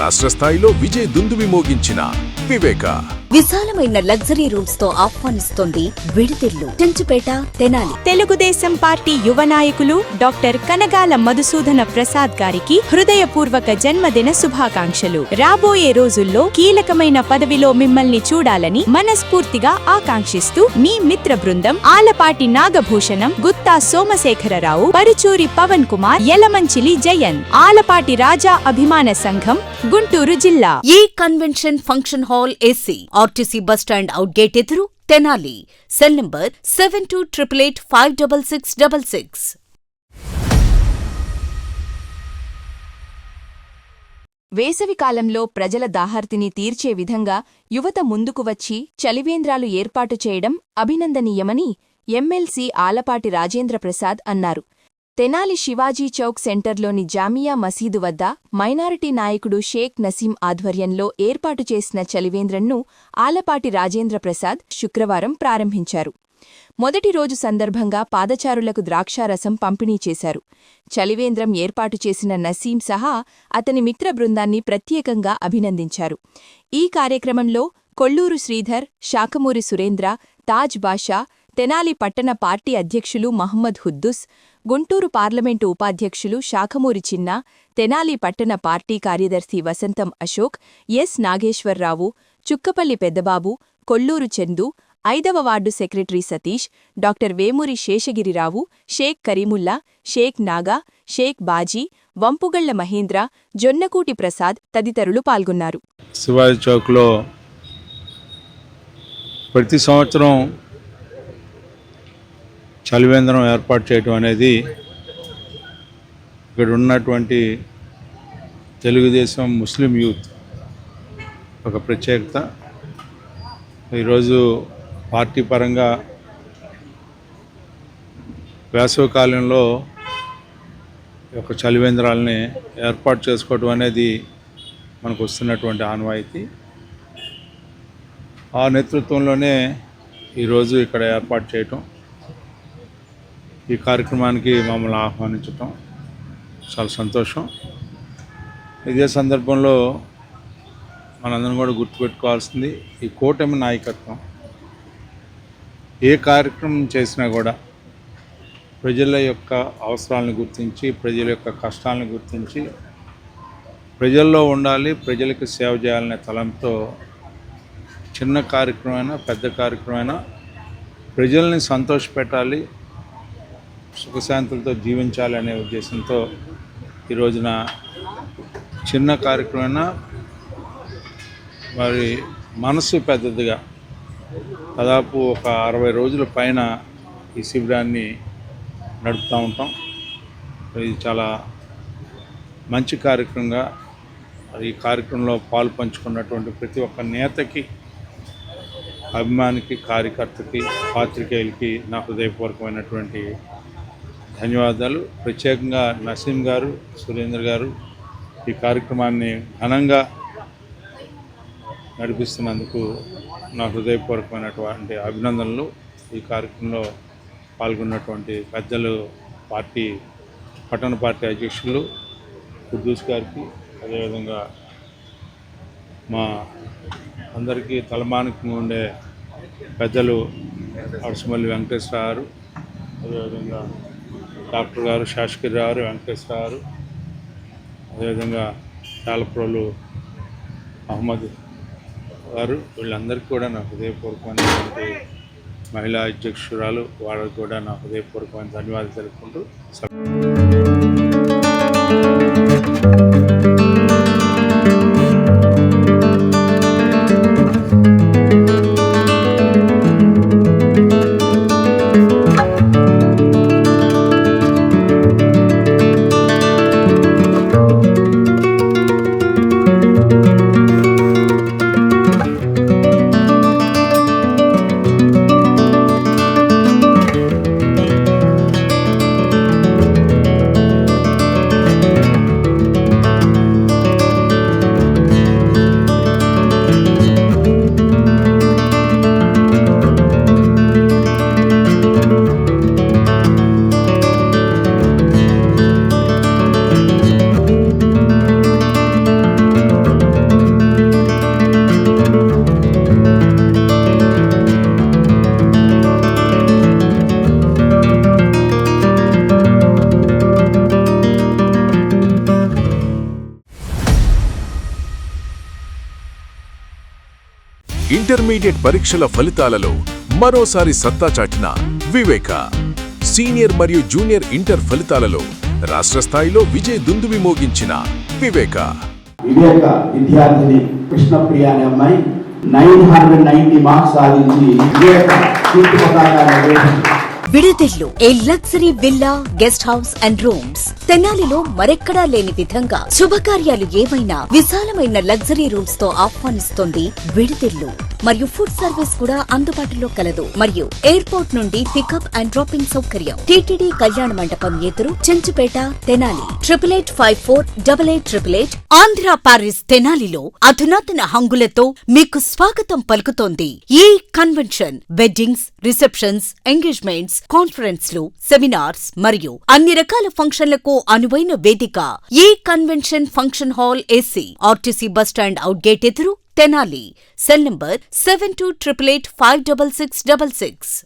రాష్ట్ర స్థాయిలో విజయ దుందుబి మోగించిన వివేక విశాలమైన లగ్జరీ రూమ్స్ తో ఆహ్వానిస్తోంది విడితిల్లు చెంచుపేట తెనాలి. తెలుగుదేశం పార్టీ యువ నాయకులు డాక్టర్ కనగాల మధుసూదన ప్రసాద్ గారికి హృదయపూర్వక జన్మదిన శుభాకాంక్షలు. రాబోయే రోజుల్లో కీలకమైన పదవిలో మిమ్మల్ని చూడాలని మనస్ఫూర్తిగా ఆకాంక్షిస్తూ మీ మిత్ర బృందం ఆలపాటి నాగభూషణం, గుత్తా సోమశేఖరరావు, పరుచూరి పవన్ కుమార్, యలమంచిలి జయన్, ఆలపాటి రాజా అభిమాన సంఘం, గుంటూరు జిల్లా. ఈ convention function hall AC, RTC bus stand out gate ఎదురు, తెనాలి. Cell number 7288856666. వేసవికాలంలో ప్రజల దాహార్తిని తీర్చే విధంగా యువత ముందుకు వచ్చి చలివేంద్రాలు ఏర్పాటు చేయడం అభినందనీయమని ఎమ్మెల్సీ ఆలపాటి రాజేంద్రప్రసాద్ అన్నారు. తెనాలి శివాజీ చౌక్ సెంటర్లోని జామియా మసీదు వద్ద మైనారిటీ నాయకుడు షేక్ నసీం ఆధ్వర్యంలో ఏర్పాటు చేసిన చలివేంద్రంను ఆలపాటి రాజేంద్రప్రసాద్ శుక్రవారం ప్రారంభించారు. మొదటి రోజు సందర్భంగా పాదచారులకు ద్రాక్షారసం పంపిణీ చేశారు. చలివేంద్రం ఏర్పాటు చేసిన నసీం సహా అతని మిత్ర బృందాన్ని ప్రత్యేకంగా అభినందించారు. ఈ కార్యక్రమంలో కొల్లూరు శ్రీధర్, శాఖమూరి సురేంద్ర, తాజ్ బాషా, తెనాలి పట్టణ పార్టీ అధ్యక్షులు మహమ్మద్ హుద్దూస్, గుంటూరు పార్లమెంటు ఉపాధ్యక్షులు శాఖమూరి చిన్న, తెనాలి పట్టణ పార్టీ కార్యదర్శి వసంతం అశోక్, ఎస్ నాగేశ్వరరావు, చుక్కపల్లి పెద్దబాబు, కొల్లూరు చందు, 5వ ward secretary Satish, doctor Vemuri Seshagirirao, Shaik Karimulla, Shaik Naga, Shaik Baji, Vampugalla Mahendra, Jonnakuti Prasad తదితరులు పాల్గొన్నారు. శివాజీ చౌక్లో ప్రతి సంవత్సరం చలివేంద్రం ఏర్పాటు చేయడం అనేది ఇక్కడ ఉన్నటువంటి తెలుగుదేశం ముస్లిం యూత్ ఒక ప్రత్యేకత. ఈరోజు పార్టీ పరంగా వేసవికాలంలో ఒక చలివేంద్రాలని ఏర్పాటు చేసుకోవడం అనేది మనకు వస్తున్నటువంటి ఆనవాయితీ. ఆ నేతృత్వంలోనే ఈరోజు ఇక్కడ ఏర్పాటు చేయటం, ఈ కార్యక్రమానికి మమ్మల్ని ఆహ్వానించటం చాలా సంతోషం. ఇదే సందర్భంలో మనందరం కూడా గుర్తుపెట్టుకోవాల్సింది ఈ కూటమి నాయకత్వం ఏ కార్యక్రమం చేసినా కూడా ప్రజల యొక్క అవసరాలను గుర్తించి, ప్రజల యొక్క కష్టాలను గుర్తించి, ప్రజల్లో ఉండాలి, ప్రజలకు సేవ చేయాలనే తలంతో చిన్న కార్యక్రమమైనా పెద్ద కార్యక్రమమైనా ప్రజల్ని సంతోషపెట్టాలి, సుఖశాంతులతో జీవించాలి అనే ఉద్దేశంతో ఈరోజున చిన్న కార్యక్రమమైనా మరి మనసు పెద్దదిగా దాదాపు ఒక 60 రోజుల పైన ఈ శిబిరాన్ని నడుపుతూ ఉంటాం. ఇది చాలా మంచి కార్యక్రమంగా ఈ కార్యక్రమంలో పాలు పంచుకున్నటువంటి ప్రతి ఒక్క నేతకి, అభిమానికి, కార్యకర్తకి, పాత్రికేయులకి నా హృదయపూర్వకమైనటువంటి ధన్యవాదాలు. ప్రత్యేకంగా నసీం గారు, సురేంద్ర గారు ఈ కార్యక్రమాన్ని ఘనంగా నడిపిస్తున్నందుకు నా హృదయపూర్వకమైనటువంటి అభినందనలు. ఈ కార్యక్రమంలో పాల్గొన్నటువంటి పెద్దలు, పట్టణ పార్టీ అధ్యక్షులు హుద్దూస్ గారికి, అదేవిధంగా మా అందరికీ తలమానికంగా ఉండే పెద్దలు అరసమల్లి వెంకటేశ్వర గారు, అదేవిధంగా డాక్టర్ గారు శాసగిరిరావు, వెంకటేశ్వర గారు, అదేవిధంగా చాలప్రోలు అహ్మద్ గారు, వీళ్ళందరికీ కూడా నా హృదయపూర్వకమైనటువంటి మహిళా అధ్యక్షురాలు, వాళ్ళకి కూడా నా హృదయపూర్వకమైన ధన్యవాదాలు తెలుపుకుంటూ ఇంటర్మీడియట్ పరీక్షల ఫలితాలలో మరోసారి సత్తా చాటిన వివేక. సీనియర్ మరియు జూనియర్ ఇంటర్ ఫలితాలలో రాష్ట్ర స్థాయిలో విజయ దుందుబి మోగించిన వివేక. వివేక విద్యార్థిని కృష్ణప్రియ అనే అమ్మాయి 990 మార్క్స్ సాధించి వివేక కీర్తి పతాకాన్ని విడుదెల్లు a luxury villa, guest house and rooms. తెనాలిలో మరెక్కడా లేని విధంగా శుభకార్యాలు ఏమైనా విశాలమైన లగ్జరీ రూమ్స్ తో ఆహ్వానిస్తోంది విడుదెల్లు. మరియు ఫుడ్ సర్వీస్ కూడా అందుబాటులో కలదు. మరియు ఎయిర్పోర్ట్ నుండి పికప్ అండ్ డ్రాపింగ్ సౌకర్యం. టీటీడీ కళ్యాణ మండపం ఎదురు, చెంచుపేట, తెనాలి. 8854888888. ఆంధ్ర పారిస్ తెనాలిలో అధునాతన హంగులతో మీకు స్వాగతం పలుకుతోంది ఈ కన్వెన్షన్. వెడ్డింగ్స్, రిసెప్షన్స్, ఎంగేజ్మెంట్స్, కాన్ఫరెన్స్లు, సెమినార్స్ మరియు అన్ని రకాల ఫంక్షన్లకు అనువైన వేదిక ఈ convention function hall AC. RTC bus stand out gate ఎదురు, తెనాలి. Cell number 7288856666.